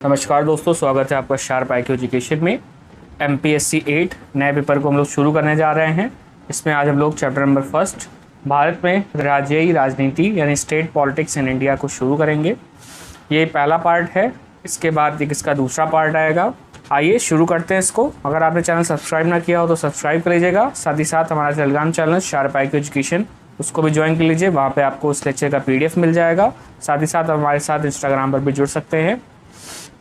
नमस्कार दोस्तों, स्वागत है आपका शार्प IQ एजुकेशन में। MPSC 8 नए पेपर को हम लोग शुरू करने जा रहे हैं। इसमें आज हम लोग चैप्टर नंबर 1 भारत में राज्यीय राजनीति यानी स्टेट पॉलिटिक्स इन इंडिया को शुरू करेंगे। ये पहला पार्ट है, इसके बाद इसका दूसरा पार्ट आएगा। आइए शुरू करते हैं इसको। अगर आपने चैनल सब्सक्राइब ना किया हो तो सब्सक्राइब कर लीजिएगा। साथ ही साथ हमारा Telegram channel sharp IQ education, उसको भी ज्वाइन कर लीजिए। वहाँ पे आपको उस लेक्चर का PDF मिल जाएगा। साथ ही साथ हमारे साथ इंस्टाग्राम पर भी जुड़ सकते हैं।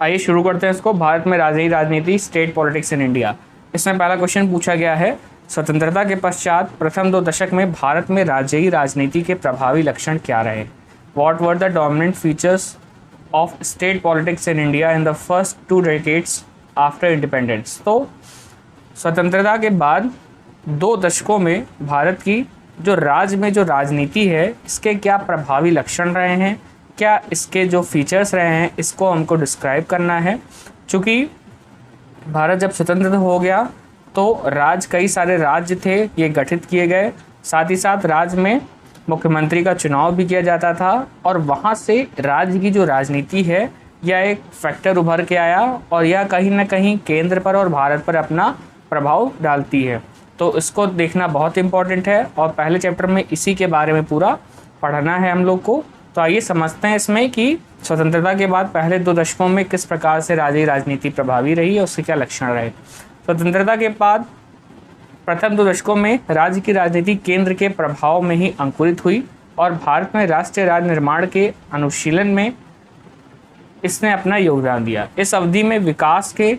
आइए शुरू करते हैं इसको। भारत में राज्यीय राजनीति स्टेट पॉलिटिक्स इन इंडिया। इसमें पहला क्वेश्चन पूछा गया है, स्वतंत्रता के पश्चात प्रथम 2 दशक में भारत में राज्यीय राजनीति के प्रभावी लक्षण क्या रहे? What were the dominant features of state politics in India in the first 2 decades after independence. तो स्वतंत्रता के बाद 2 दशकों में भारत की जो राज्य में जो राजनीति है, इसके क्या प्रभावी लक्षण रहे हैं, क्या इसके जो फीचर्स रहे हैं, इसको हमको डिस्क्राइब करना है। चूँकि भारत जब स्वतंत्र हो गया तो कई सारे राज्य थे, ये गठित किए गए। साथ ही साथ राज्य में मुख्यमंत्री का चुनाव भी किया जाता था और वहाँ से राज्य की जो राजनीति है यह एक फैक्टर उभर के आया और यह कहीं ना कहीं केंद्र पर और भारत पर अपना प्रभाव डालती है। तो इसको देखना बहुत इम्पोर्टेंट है और पहले चैप्टर में इसी के बारे में पूरा पढ़ना है हम लोग को। तो आइए समझते हैं इसमें कि स्वतंत्रता के बाद पहले 2 दशकों में किस प्रकार से राज्यीय राजनीति प्रभावी रही और उसके क्या लक्षण रहे। स्वतंत्रता के बाद प्रथम 2 दशकों में राज्य की राजनीति केंद्र के प्रभाव में ही अंकुरित हुई और भारत में राष्ट्रीय राज्य निर्माण के अनुशीलन में इसने अपना योगदान दिया। इस अवधि में विकास के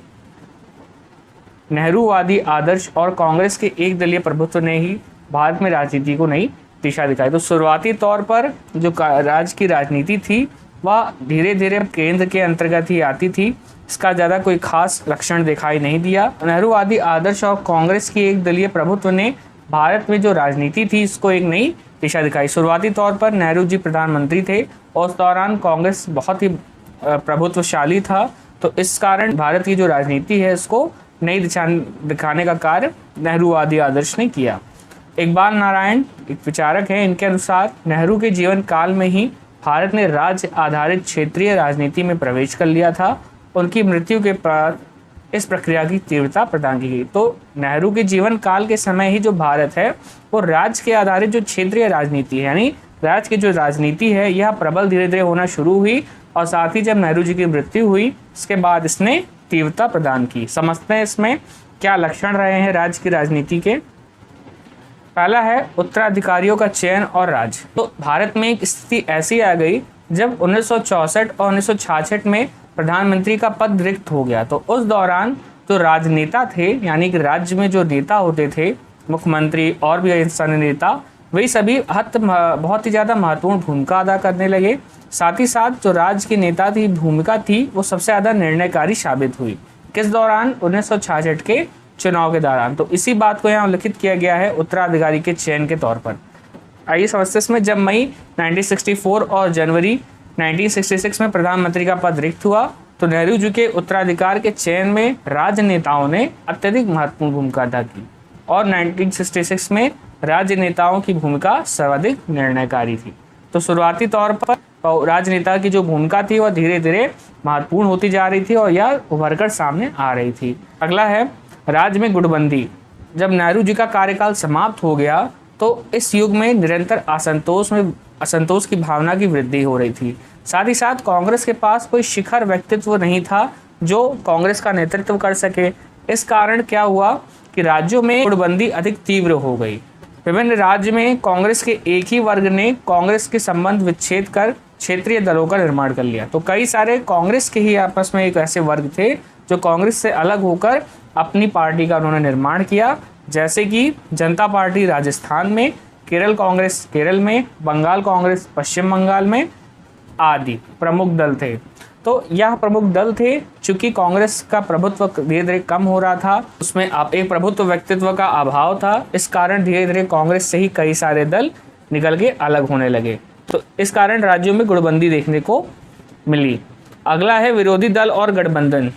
नेहरूवादी आदर्श और कांग्रेस के एक दलीय प्रभुत्व ने ही भारत में राजनीति को नई दिशा दिखाई। तो शुरुआती तौर पर जो राज्य की राजनीति थी वह धीरे धीरे केंद्र के अंतर्गत ही आती थी। इसका ज़्यादा कोई खास लक्षण दिखाई नहीं दिया। नेहरूवादी आदर्श और कांग्रेस की एक दलीय प्रभुत्व ने भारत में जो राजनीति थी इसको एक नई दिशा दिखाई। शुरुआती तौर पर नेहरू जी प्रधानमंत्री थे और उस दौरान कांग्रेस बहुत ही प्रभुत्वशाली था। तो इस कारण भारत की जो राजनीति है इसको नई दिशा दिखाने का कार्य नेहरूवादी आदर्श ने किया। इकबाल नारायण एक विचारक हैं, इनके अनुसार नेहरू के जीवन काल में ही भारत ने राज्य आधारित क्षेत्रीय राजनीति में प्रवेश कर लिया था। उनकी मृत्यु के बाद इस प्रक्रिया की तीव्रता प्रदान की गई। तो नेहरू के जीवन काल के समय ही जो भारत है वो राज्य के आधारित जो क्षेत्रीय राजनीति है यानी राज्य की जो राजनीति है यह प्रबल धीरे धीरे होना शुरू हुई और साथ ही जब नेहरू जी की मृत्यु हुई इसके बाद इसने तीव्रता प्रदान की। समझते हैं इसमें क्या लक्षण रहे हैं राज्य की राजनीति के। पहला है उत्तराधिकारियों का चयन और राज। तो भारत में एक स्थिति ऐसी आ गई जब 1964 और 1966 में प्रधानमंत्री का पद रिक्त हो गया। तो उस दौरान जो राजनेता थे यानी कि राज्य में जो नेता होते थे, मुख्यमंत्री और भी स्थानीय नेता, वही सभी बहुत ही ज़्यादा महत्वपूर्ण भूमिका अदा करने लगे। साथ ही साथ जो राज्य की नेता की भूमिका थी वो सबसे ज़्यादा निर्णयकारी साबित हुई। किस दौरान? 1966 के चुनाव के दौरान। तो इसी बात को यहाँ उल्लिखित किया गया है उत्तराधिकारी के चयन के तौर पर। आइए समझते इसमें जब मई 1964 और जनवरी 1966 में प्रधानमंत्री का पद रिक्त हुआ तो नेहरू जी के उत्तराधिकार के चयन में राज्य नेताओं ने अत्यधिक महत्वपूर्ण भूमिका अदा की और 1966 में राज्य नेताओं की भूमिका सर्वाधिक निर्णयकारी थी। तो शुरुआती तौर पर राजनेता की जो भूमिका थी वह धीरे धीरे महत्वपूर्ण होती जा रही थी और यह उभरकर सामने आ रही थी। अगला है राज्य में गुटबंदी। जब नेहरू जी का कार्यकाल समाप्त हो गया तो इस युग में निरंतर असंतोष की भावना की वृद्धि हो रही थी। साथ ही साथ कांग्रेस के पास कोई शिखर व्यक्तित्व नहीं था जो कांग्रेस का नेतृत्व कर सके। इस कारण क्या हुआ कि राज्यों में गुटबंदी अधिक तीव्र हो गई। विभिन्न राज्य में कांग्रेस के एक ही वर्ग ने कांग्रेस के संबंध विच्छेद कर क्षेत्रीय दलों का निर्माण कर लिया। तो कई सारे कांग्रेस के ही आपस में एक ऐसे वर्ग थे जो कांग्रेस से अलग होकर अपनी पार्टी का उन्होंने निर्माण किया, जैसे कि जनता पार्टी राजस्थान में, केरल कांग्रेस केरल में, बंगाल कांग्रेस पश्चिम बंगाल में आदि प्रमुख दल थे। तो यह प्रमुख दल थे। चूंकि कांग्रेस का प्रभुत्व धीरे धीरे कम हो रहा था, उसमें अब एक प्रभुत्व व्यक्तित्व का अभाव था। इस कारण धीरे धीरे कांग्रेस से ही कई सारे दल निकल के अलग होने लगे। तो इस कारण राज्यों में गुटबंदी देखने को मिली। अगला है विरोधी दल और गठबंधन।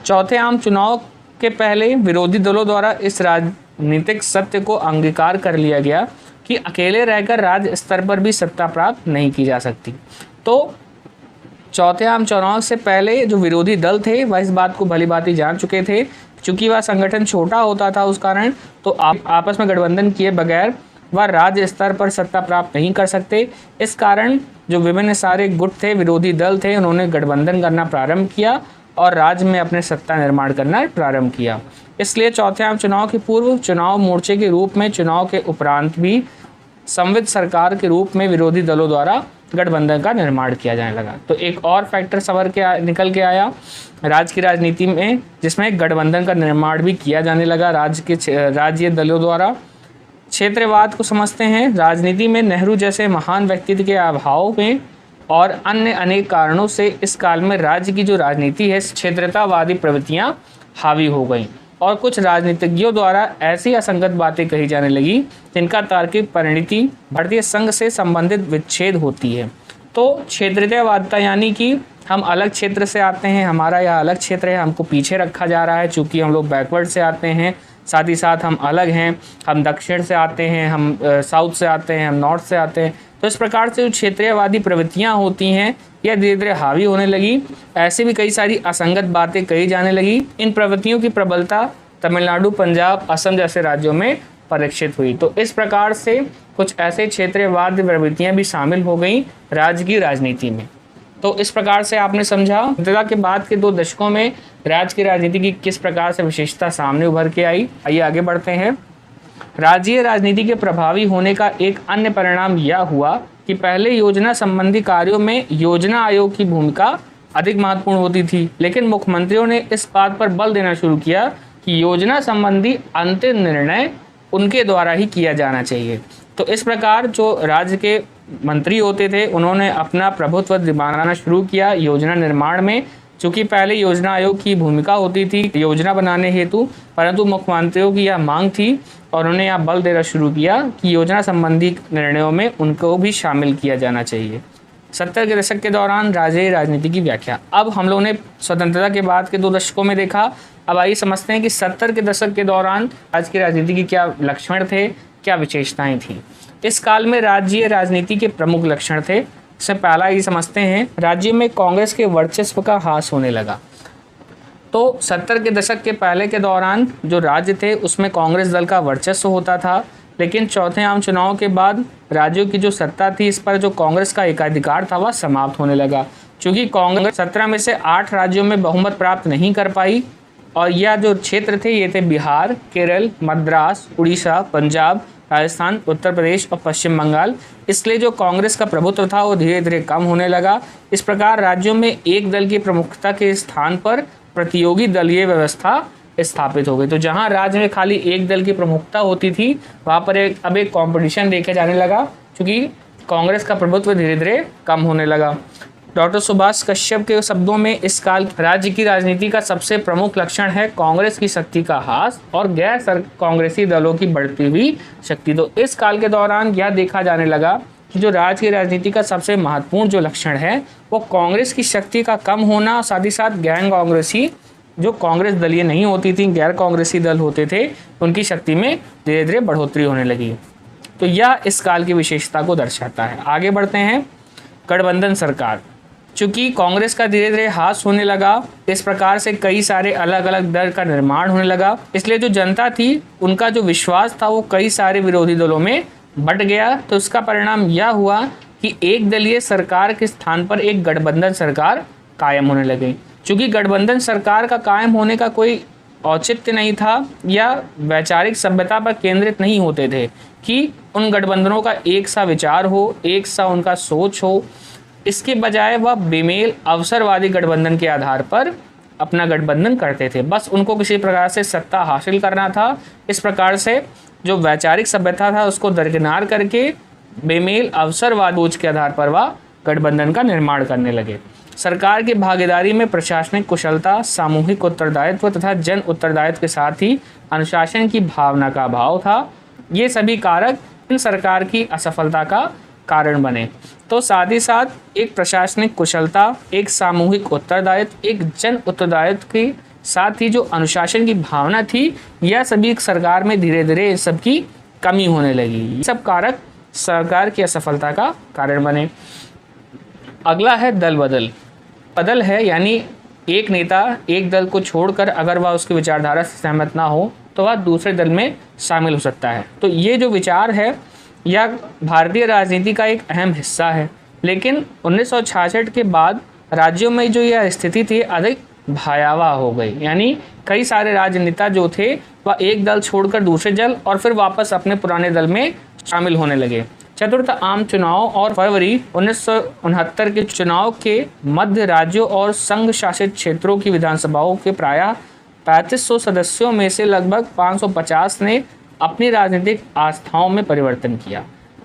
चौथे आम चुनाव के पहले विरोधी दलों द्वारा इस राजनीतिक सत्य को अंगीकार कर लिया गया कि अकेले रहकर राज्य स्तर पर भी सत्ता प्राप्त नहीं की जा सकती। तो चौथे आम चुनाव से पहले जो विरोधी दल थे वह इस बात को भली भांति जान चुके थे। चूंकि वह संगठन छोटा होता था उस कारण तो आपस में गठबंधन किए बगैर वह राज्य स्तर पर सत्ता प्राप्त नहीं कर सकते। इस कारण जो विभिन्न सारे गुट थे, विरोधी दल थे, उन्होंने गठबंधन करना प्रारंभ किया और राज्य में अपने सत्ता निर्माण करना प्रारंभ किया। इसलिए चौथे आम चुनाव के पूर्व चुनाव मोर्चे के रूप में, चुनाव के उपरांत भी संविध सरकार के रूप में विरोधी दलों द्वारा गठबंधन का निर्माण किया जाने लगा। तो एक और फैक्टर सवर के निकल के आया राज्य की राजनीति में, जिसमें गठबंधन का निर्माण भी किया जाने लगा राज्य दलों द्वारा। क्षेत्रवाद को समझते हैं। राजनीति में नेहरू जैसे महान व्यक्तित्व के अभाव में और अन्य अनेक कारणों से इस काल में राज्य की जो राजनीति है क्षेत्रतावादी प्रवृत्तियां हावी हो गईं और कुछ राजनीतिज्ञों द्वारा ऐसी असंगत बातें कही जाने लगी जिनका तार्किक परिणति भारतीय संघ से संबंधित विच्छेद होती है। तो क्षेत्रतावादिता यानी कि हम अलग क्षेत्र से आते हैं, हमारा यह अलग क्षेत्र है, हमको पीछे रखा जा रहा है चूँकि हम लोग बैकवर्ड से आते हैं, साथ ही साथ हम अलग हैं, हम दक्षिण से आते हैं, हम साउथ से आते हैं, हम नॉर्थ से आते हैं। तो इस प्रकार से जो क्षेत्रीयवादी प्रवृत्तियां होती हैं यह धीरे धीरे हावी होने लगी। ऐसे भी कई सारी असंगत बातें कही जाने लगी। इन प्रवृत्तियों की प्रबलता तमिलनाडु, पंजाब, असम जैसे राज्यों में परीक्षित हुई। तो इस प्रकार से कुछ ऐसे क्षेत्रीयवादी प्रवृत्तियां भी शामिल हो गई राज्य की राजनीति में। तो इस प्रकार से आपने समझा स्वतंत्रता के बाद के 2 दशकों में राज्य की राजनीति की किस प्रकार से विशेषता सामने उभर के आई। आइए आगे बढ़ते हैं। राज्य राजनीति के प्रभावी होने का एक अन्य परिणाम यह हुआ कि पहले योजना संबंधी कार्यों में योजना आयोग की भूमिका अधिक महत्वपूर्ण होती थी, लेकिन मुख्यमंत्रियों ने इस बात पर बल देना शुरू किया कि योजना संबंधी अंतिम निर्णय उनके द्वारा ही किया जाना चाहिए। तो इस प्रकार जो राज्य के मंत्री होते थे उन्होंने अपना प्रभुत्व दिखाना शुरू किया योजना निर्माण में। चूँकि पहले योजना आयोग की भूमिका होती थी योजना बनाने हेतु, परंतु मुख्यमंत्रियों की यह मांग थी और उन्होंने यह बल देना शुरू किया कि योजना संबंधी निर्णयों में उनको भी शामिल किया जाना चाहिए। 70 के दशक के दौरान राज्य राजनीति की व्याख्या। अब हम लोगों ने स्वतंत्रता के बाद के 2 दशकों में देखा। अब आइए समझते हैं कि 70 के दशक के दौरान राज्य की राजनीति के क्या लक्षण थे, क्या विशेषताएं थी। इस काल में राज्य राजनीति के प्रमुख लक्षण थे। इससे पहला ही समझते हैं, राज्य में कांग्रेस के वर्चस्व का ह्रास होने लगा। तो 70 के दशक के पहले के दौरान जो राज्य थे उसमें कांग्रेस दल का वर्चस्व होता था, लेकिन चौथे आम चुनाव के बाद राज्यों की जो सत्ता थी इस पर जो कांग्रेस का एकाधिकार था वह समाप्त होने लगा। चूँकि कांग्रेस 17 में से 8 राज्यों में बहुमत प्राप्त नहीं कर पाई और यह जो क्षेत्र थे ये थे बिहार, केरल, मद्रास, उड़ीसा, पंजाब, राजस्थान, उत्तर प्रदेश और पश्चिम बंगाल। इसलिए जो कांग्रेस का प्रभुत्व था वो धीरे धीरे कम होने लगा। इस प्रकार राज्यों में एक दल की प्रमुखता के स्थान पर प्रतियोगी दलीय व्यवस्था स्थापित हो गई। तो जहां राज्य में खाली एक दल की प्रमुखता होती थी वहां पर अब एक कंपटीशन देखे जाने लगा, क्योंकि कांग्रेस का प्रभुत्व धीरे धीरे कम होने लगा। डॉक्टर सुभाष कश्यप के शब्दों में इस काल राज्य की राजनीति का सबसे प्रमुख लक्षण है कांग्रेस की शक्ति का ह्रास और गैर कांग्रेसी दलों की बढ़ती हुई शक्ति। तो इस काल के दौरान यह देखा जाने लगा कि जो राज्य की राजनीति का सबसे महत्वपूर्ण जो लक्षण है वो कांग्रेस की शक्ति का कम होना, साथ ही साथ गैर कांग्रेसी जो कांग्रेस दलीय नहीं होती थी, गैर कांग्रेसी दल होते थे, उनकी शक्ति में धीरे धीरे बढ़ोतरी होने लगी। तो यह इस काल की विशेषता को दर्शाता है। आगे बढ़ते हैं। गठबंधन सरकार। चूँकि कांग्रेस का धीरे धीरे ह्रास होने लगा, इस प्रकार से कई सारे अलग अलग दल का निर्माण होने लगा। इसलिए जो जनता थी उनका जो विश्वास था वो कई सारे विरोधी दलों में बट गया। तो इसका परिणाम यह हुआ कि एक दलीय सरकार के स्थान पर एक गठबंधन सरकार कायम होने लगी। चूँकि गठबंधन सरकार का कायम होने का कोई औचित्य नहीं था या वैचारिक सभ्यता पर केंद्रित नहीं होते थे कि उन गठबंधनों का एक सा विचार हो, एक सा उनका सोच हो। इसके बजाय वह बेमेल अवसरवादी गठबंधन के आधार पर अपना गठबंधन करते थे। बस उनको किसी प्रकार से सत्ता हासिल करना था। इस प्रकार से जो वैचारिक सभ्यता था उसको दरकिनार करके बेमेल अवसरवाद सोच के आधार पर वह गठबंधन का निर्माण करने लगे। सरकार की भागीदारी में प्रशासनिक कुशलता, सामूहिक उत्तरदायित्व तथा जन उत्तरदायित्व के साथ ही अनुशासन की भावना का अभाव था। ये सभी कारक इन सरकार की असफलता का कारण बने। तो साथ ही साथ एक प्रशासनिक कुशलता, एक सामूहिक उत्तरदायित्व, एक जन उत्तरदायित्व के साथ ही जो अनुशासन की भावना थी, यह सभी सरकार में धीरे धीरे सबकी कमी होने लगी। ये सब कारक सरकार की असफलता का कारण बने। अगला है दल बदल। बदल है, यानी एक नेता एक दल को छोड़कर अगर वह उसकी विचारधारा से सहमत ना हो तो वह दूसरे दल में शामिल हो सकता है। तो ये जो विचार है यह भारतीय राजनीति का एक अहम हिस्सा है। लेकिन 1966 के बाद राज्यों में जो यह स्थिति थी अधिक भयावह हो गई, यानी कई सारे राजनेता जो थे वह एक दल छोड़कर दूसरे दल और फिर वापस अपने पुराने दल में शामिल होने लगे। चतुर्थ आम चुनाव और फरवरी 1969 के चुनाव के मध्य राज्यों और संघ शासित क्षेत्रों की विधानसभाओं के प्रायः 3500 सदस्यों में से लगभग 550 ने अपनी राजनीतिक आस्थाओं में परिवर्तन किया।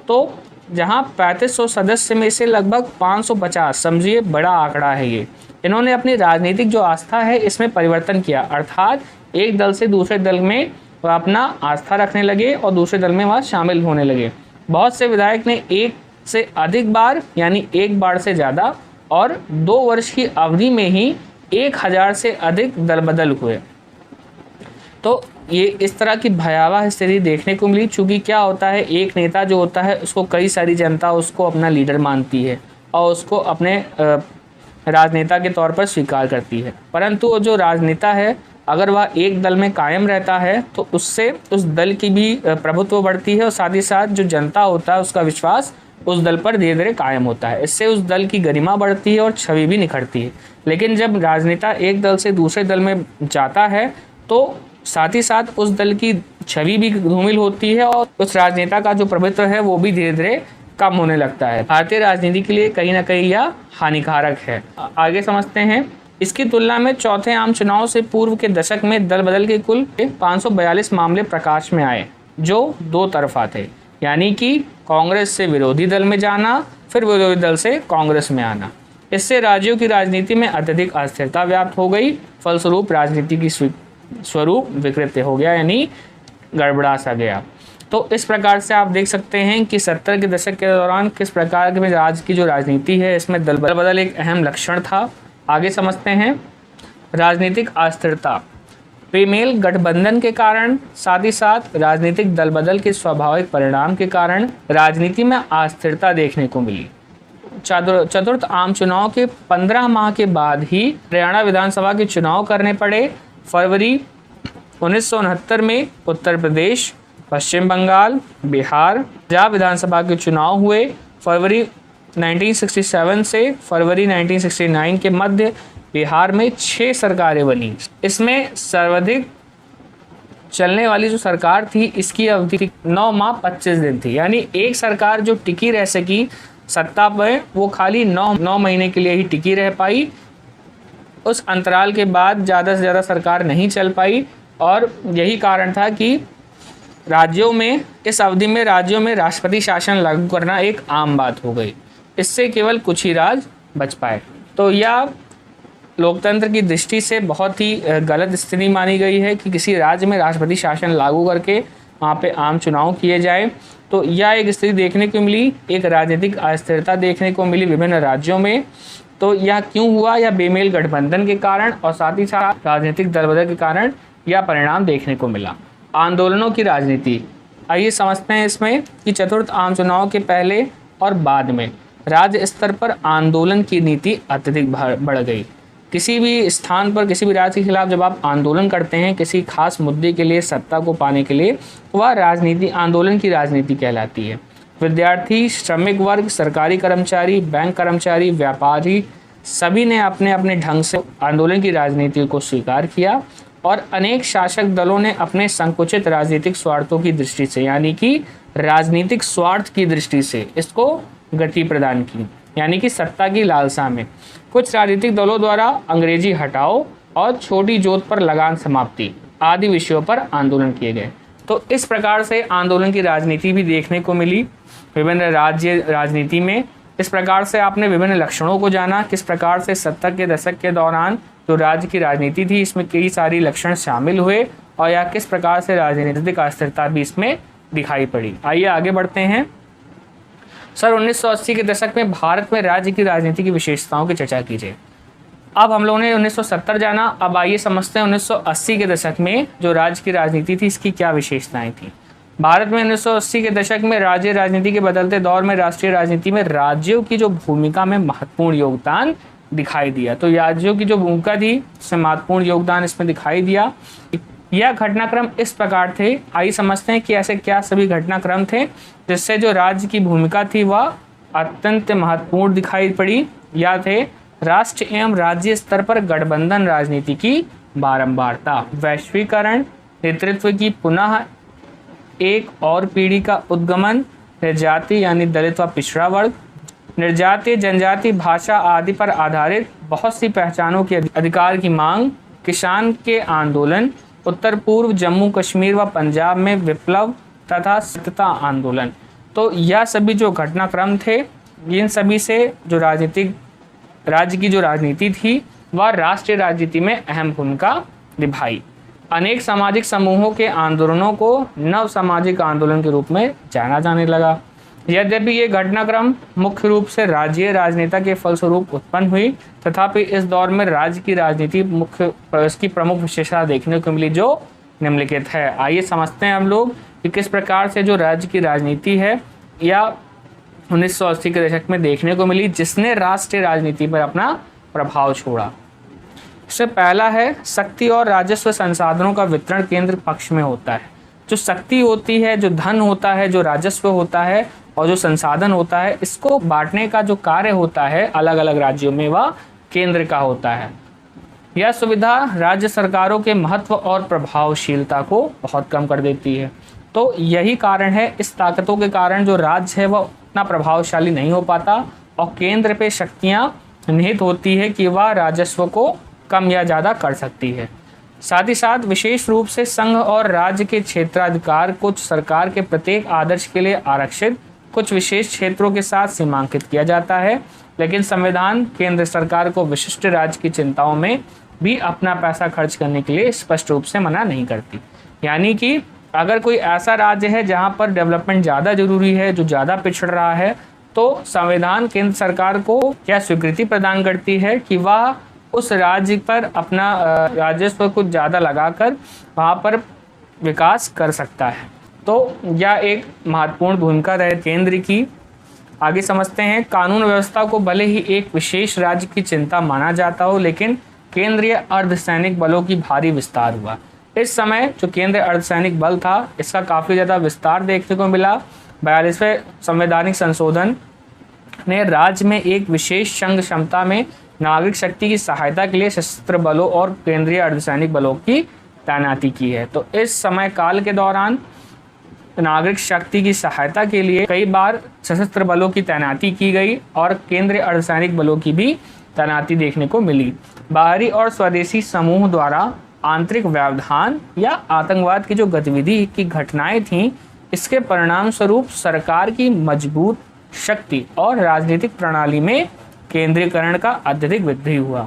तो जहां 3500 सदस्य में से लगभग 550, समझिए बड़ा आंकड़ा है ये, इन्होंने अपनी राजनीतिक जो आस्था है इसमें परिवर्तन किया, अर्थात एक दल से दूसरे दल में वह अपना आस्था रखने लगे और दूसरे दल में वह शामिल होने लगे। बहुत से विधायक ने एक से अधिक बार, यानी एक बार से ज़्यादा और 2 वर्ष की अवधि में ही 1000 से अधिक दल बदल हुए। तो ये इस तरह की भयावह स्थिति देखने को मिली। चूँकि क्या होता है, एक नेता जो होता है उसको कई सारी जनता उसको अपना लीडर मानती है और उसको अपने राजनेता के तौर पर स्वीकार करती है, परंतु जो राजनेता है अगर वह एक दल में कायम रहता है तो उससे उस दल की भी प्रभुत्व बढ़ती है और साथ ही साथ जो जनता होता है उसका विश्वास उस दल पर धीरे धीरे कायम होता है। इससे उस दल की गरिमा बढ़ती है और छवि भी निखरती है। लेकिन जब राजनेता एक दल से दूसरे दल में जाता है तो साथ ही साथ उस दल की छवि भी धूमिल होती है और उस राजनेता का जो प्रभुत्व है वो भी धीरे धीरे कम होने लगता है। भारतीय राजनीति के लिए कहीं ना कहीं यह हानिकारक है। आगे समझते हैं। इसकी तुलना में चौथे आम चुनाव से पूर्व के दशक में दल बदल के कुल 542 मामले प्रकाश में आए जो 2 तरफा थे, यानी कि कांग्रेस से विरोधी दल में जाना फिर विरोधी दल से कांग्रेस में आना। इससे राज्यों की राजनीति में अत्यधिक अस्थिरता व्याप्त हो गई। फलस्वरूप राजनीति की स्वरूप विकृत हो गया, यानी गड़बड़ा सा गया। तो इस प्रकार से आप देख सकते हैं कि 70 के दशक के दौरान किस प्रकार के राज्य की जो राजनीति है इसमें दल बदल एक अहम लक्षण था। आगे समझते हैं। राजनीतिक अस्थिरता बेमेल गठबंधन के कारण साथ ही साथ राजनीतिक दल बदल के स्वाभाविक परिणाम के कारण राजनीति में अस्थिरता देखने को मिली। चतुर्थ आम चुनाव के 15 माह के बाद ही हरियाणा विधानसभा के चुनाव करने पड़े। फरवरी 1969 में उत्तर प्रदेश, पश्चिम बंगाल, बिहार, पंजाब विधानसभा के चुनाव हुए। फरवरी 1967 से फरवरी 1969 के मध्य बिहार में 6 सरकारें बनी। इसमें सर्वाधिक चलने वाली जो सरकार थी इसकी अवधि 9 माह 25 दिन थी, यानी एक सरकार जो टिकी रह सकी सत्ता पर वो खाली 9 महीने के लिए ही टिकी रह पाई। उस अंतराल के बाद ज़्यादा से ज़्यादा सरकार नहीं चल पाई और यही कारण था कि राज्यों में इस अवधि में राज्यों में राष्ट्रपति शासन लागू करना एक आम बात हो गई। इससे केवल कुछ ही राज्य बच पाए। तो यह लोकतंत्र की दृष्टि से बहुत ही गलत स्थिति मानी गई है कि किसी राज्य में राष्ट्रपति शासन लागू करके वहाँ पे आम चुनाव किए जाए। तो यह एक स्थिति देखने को मिली, एक राजनीतिक अस्थिरता देखने को मिली विभिन्न राज्यों में। तो यह क्यों हुआ? यह बेमेल गठबंधन के कारण और साथ ही साथ राजनीतिक दल बदल के कारण यह परिणाम देखने को मिला। आंदोलनों की राजनीति, आइए समझते हैं इसमें कि चतुर्थ आम चुनाव के पहले और बाद में राज्य स्तर पर आंदोलन की नीति अत्यधिक बढ़ गई। किसी भी स्थान पर किसी भी राज्य के खिलाफ जब आप आंदोलन करते हैं किसी खास मुद्दे के लिए, सत्ता को पाने के लिए, तो वह राजनीति आंदोलन की राजनीति कहलाती है। विद्यार्थी, श्रमिक वर्ग, सरकारी कर्मचारी, बैंक कर्मचारी, व्यापारी सभी ने अपने अपने ढंग से आंदोलन की राजनीति को स्वीकार किया और अनेक शासक दलों ने अपने संकुचित राजनीतिक स्वार्थों की दृष्टि से, यानी कि राजनीतिक स्वार्थ की दृष्टि से इसको गति प्रदान की, यानी कि सत्ता की लालसा में। कुछ राजनीतिक दलों द्वारा अंग्रेजी हटाओ और छोटी जोत पर लगान समाप्ति आदि विषयों पर आंदोलन किए गए। तो इस प्रकार से आंदोलन की राजनीति भी देखने को मिली विभिन्न राज्य राजनीति में। इस प्रकार से आपने विभिन्न लक्षणों को जाना, किस प्रकार से 70 के दशक के दौरान जो राज्य की राजनीति थी इसमें कई सारी लक्षण शामिल हुए और या किस प्रकार से राजनीतिक अस्थिरता भी इसमें दिखाई पड़ी। आइए आगे बढ़ते हैं। सर 1980 के दशक में भारत में राज्य की राजनीति की विशेषताओं की चर्चा कीजिए। अब हम लोगों ने 1970 जाना, अब आइए समझते हैं 1980 के दशक में जो राज्य की राजनीति थी इसकी क्या विशेषताएं थी। भारत में 1980 के दशक में राज्य राजनीति के बदलते दौर में राष्ट्रीय राजनीति में राज्यों की जो भूमिका में महत्वपूर्ण योगदान दिखाई दिया। तो राज्यों की जो भूमिका थी उसमें महत्वपूर्ण योगदान इसमें दिखाई दिया। यह घटनाक्रम इस प्रकार थे। आइए समझते हैं कि ऐसे क्या सभी घटनाक्रम थे जिससे जो राज्य की भूमिका थी वह अत्यंत महत्वपूर्ण दिखाई पड़ी। या थे राष्ट्र एवं राज्य स्तर पर गठबंधन राजनीति की बारंबारता, वैश्वीकरण, नेतृत्व की पुनः एक और पीढ़ी का उद्गमन, निर्जाति यानी दलित व पिछड़ा वर्ग, निर्जातीय जनजाति भाषा आदि पर आधारित बहुत सी पहचानों के अधिकार की मांग, किसान के आंदोलन, उत्तर पूर्व जम्मू कश्मीर व पंजाब में विप्लव तथा सत्यता आंदोलन। तो यह सभी जो घटनाक्रम थे, इन सभी से जो राज्य की जो राजनीति थी वह राष्ट्रीय राजनीति में अहम भूमिका निभाई। अनेक सामाजिक समूहों के आंदोलनों को नव सामाजिक आंदोलन के रूप में जाना जाने लगा। यद्यपि ये घटनाक्रम मुख्य रूप से राज्य राजनेता के फलस्वरूप उत्पन्न हुई, तथापि इस दौर में राज्य की राजनीति इसकी प्रमुख विशेषता देखने को मिली जो निम्नलिखित है। आइए समझते हैं हम लोग कि किस प्रकार से जो राज्य की राजनीति है या 1980 के दशक में देखने को मिली जिसने राष्ट्रीय राजनीति पर अपना प्रभाव छोड़ा। इससे पहला है शक्ति और राजस्व संसाधनों का वितरण केंद्र पक्ष में होता है। जो शक्ति होती है, जो धन होता है, जो राजस्व होता है और जो संसाधन होता है, इसको बांटने का जो कार्य होता है अलग अलग राज्यों में वह केंद्र का होता है। यह सुविधा राज्य सरकारों के महत्व और प्रभावशीलता को बहुत कम कर देती है। तो यही कारण है, इस ताकतों के कारण जो राज्य है वह उतना प्रभावशाली नहीं हो पाता और केंद्र पे शक्तियां निहित होती है कि वह राजस्व को कम या ज़्यादा कर सकती है। साथ ही साथ विशेष रूप से संघ और राज्य के क्षेत्राधिकार कुछ सरकार के प्रत्येक आदर्श के लिए आरक्षित कुछ विशेष क्षेत्रों के साथ सीमांकित किया जाता है, लेकिन संविधान केंद्र सरकार को विशिष्ट राज्य की चिंताओं में भी अपना पैसा खर्च करने के लिए स्पष्ट रूप से मना नहीं करती। यानी कि अगर कोई ऐसा राज्य है जहां पर डेवलपमेंट ज़्यादा जरूरी है, जो ज़्यादा पिछड़ रहा है, तो संविधान केंद्र सरकार को क्या स्वीकृति प्रदान करती है कि वह उस राज्य पर अपना राजस्व कुछ ज़्यादा लगाकर वहाँ पर विकास कर सकता है। तो यह एक महत्वपूर्ण भूमिका रहे केंद्र की। आगे समझते हैं, कानून व्यवस्था को भले ही एक विशेष राज्य की चिंता माना जाता हो, लेकिन केंद्रीय अर्धसैनिक बलों की भारी विस्तार हुआ। इस समय जो केंद्रीय अर्धसैनिक बल था इसका काफ़ी ज़्यादा विस्तार देखने को मिला। 42वें संवैधानिक संशोधन ने राज्य में एक विशेष संघ क्षमता में नागरिक शक्ति की सहायता के लिए सशस्त्र बलों और केंद्रीय अर्धसैनिक बलों की तैनाती की है। तो इस समय काल के दौरान नागरिक शक्ति की सहायता के लिए कई बार सशस्त्र बलों की तैनाती की गई और केंद्रीय अर्धसैनिक बलों की भी तैनाती देखने को मिली। बाहरी और स्वदेशी समूह द्वारा आंतरिक व्यवधान या आतंकवाद की जो गतिविधि की घटनाएं थीं, इसके परिणाम स्वरूप सरकार की मजबूत शक्ति और राजनीतिक प्रणाली में केंद्रीकरण का अत्यधिक वृद्धि हुआ।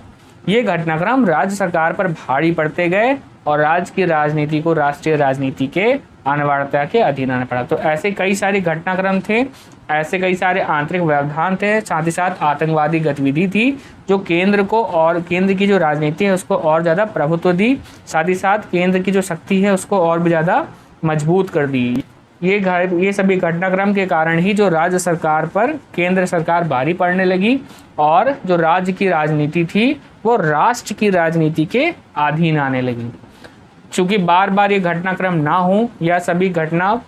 ये घटनाक्रम राज्य सरकार पर भारी पड़ते गए और राज्य की राजनीति को राष्ट्रीय राजनीति के अनिवार्यता के अधीन आना पड़ा। तो ऐसे कई सारे घटनाक्रम थे, ऐसे कई सारे आंतरिक व्यवधान थे, साथ ही साथ आतंकवादी गतिविधि थी जो केंद्र को और केंद्र की जो राजनीति है उसको और ज़्यादा प्रभुत्व दी, साथ ही साथ केंद्र की जो शक्ति है उसको और भी ज़्यादा मजबूत कर दी। ये सभी घटनाक्रम के कारण ही जो राज्य सरकार पर केंद्र सरकार भारी पड़ने लगी और जो राज्य की राजनीति थी वो राष्ट्र की राजनीति के अधीन आने लगी। चूंकि बार बार ये घटनाक्रम ना हो या सभी घटना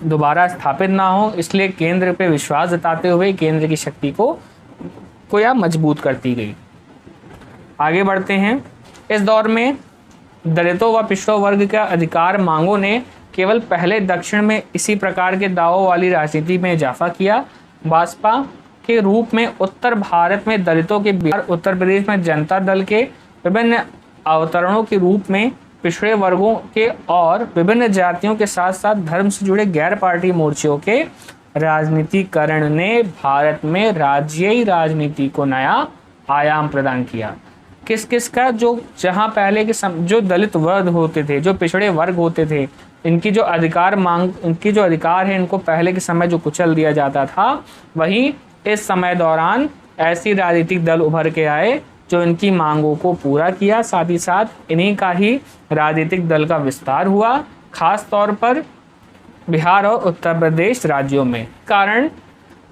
दोबारा स्थापित ना हो, इसलिए केंद्र पे विश्वास जताते हुए केंद्र की शक्ति को या मजबूत करती गई। आगे बढ़ते हैं। इस दौर में दलितों व पिछड़ों वर्ग का अधिकार मांगों ने केवल पहले दक्षिण में इसी प्रकार के दावों वाली राजनीति में इजाफा किया। भाजपा के रूप में उत्तर भारत में दलितों के, बिहार उत्तर प्रदेश में जनता दल के विभिन्न अवतरणों के रूप में पिछड़े वर्गों के और विभिन्न जातियों के साथ साथ धर्म से जुड़े गैर पार्टी मोर्चों के राजनीतिकरण ने भारत में राज्यीय राजनीति को नया आयाम प्रदान किया। किस किस का, जो जहां पहले के जो दलित वर्ग होते थे, जो पिछड़े वर्ग होते थे, इनकी जो अधिकार है इनको पहले के समय जो कुचल दिया जाता था, वहीं इस समय दौरान ऐसी राजनीतिक दल उभर के आए जो इनकी मांगों को पूरा किया। साथ ही साथ इन्हीं का ही राजनीतिक दल का विस्तार हुआ, खास तौर पर बिहार और उत्तर प्रदेश राज्यों में। कारण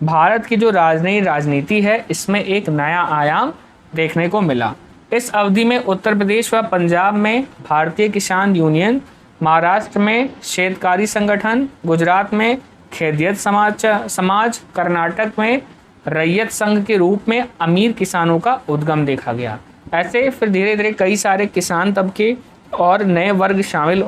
भारत की जो राजनीति है इसमें एक नया आयाम देखने को मिला। इस अवधि में उत्तर प्रदेश व पंजाब में भारतीय किसान यूनियन, महाराष्ट्र में शेतकारी संगठन, गुजरात में खेतियत समाज, कर्नाटक में रैयत संघ के रूप में अमीर किसानों का उद्गम देखा गया। ऐसे फिर धीरे धीरे कई सारे किसान तबके और नए वर्ग शामिल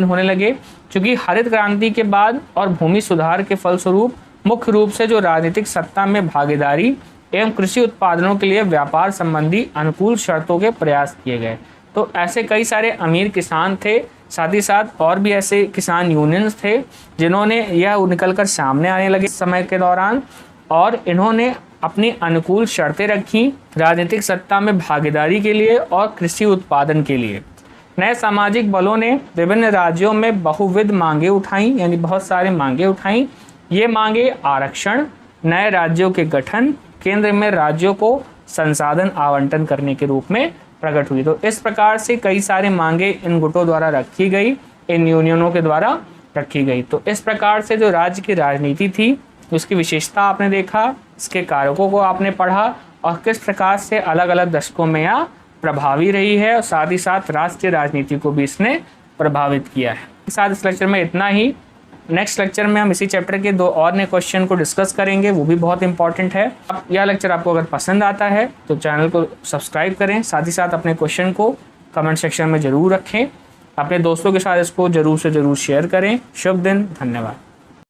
होने लगे, क्योंकि हरित क्रांति के बाद और भूमि सुधार के फलस्वरूप मुख्य रूप से जो राजनीतिक सत्ता में भागीदारी एवं कृषि उत्पादनों के लिए व्यापार संबंधी अनुकूल शर्तों के प्रयास किए गए। तो ऐसे कई सारे अमीर किसान थे, साथ ही साथ और भी ऐसे किसान यूनियंस थे जिन्होंने यह निकलकर सामने आने लगे समय के दौरान, और इन्होंने अपनी अनुकूल शर्तें रखी राजनीतिक सत्ता में भागीदारी के लिए और कृषि उत्पादन के लिए। नए सामाजिक बलों ने विभिन्न राज्यों में बहुविध मांगे उठाई, यानी बहुत सारे मांगे उठाई। ये मांगे आरक्षण, नए राज्यों के गठन, केंद्र में राज्यों को संसाधन आवंटन करने के रूप में प्रकट हुई। तो इस प्रकार से कई सारे मांगे इन गुटों द्वारा रखी गई, इन यूनियनों के द्वारा रखी गई। तो इस प्रकार से जो राज्य की राजनीति थी उसकी विशेषता आपने देखा, इसके कारकों को आपने पढ़ा और किस प्रकार से अलग अलग दशकों में यह प्रभावी रही है, और साथ ही साथ राष्ट्रीय राजनीति को भी इसने प्रभावित किया है। साथ इस लेक्चर में इतना ही। नेक्स्ट लेक्चर में हम इसी चैप्टर के 2 और नए क्वेश्चन को डिस्कस करेंगे, वो भी बहुत इंपॉर्टेंट है। अब यह लेक्चर आपको अगर पसंद आता है तो चैनल को सब्सक्राइब करें, साथ ही साथ अपने क्वेश्चन को कमेंट सेक्शन में ज़रूर रखें, अपने दोस्तों के साथ इसको ज़रूर से ज़रूर शेयर करें। शुभ दिन, धन्यवाद।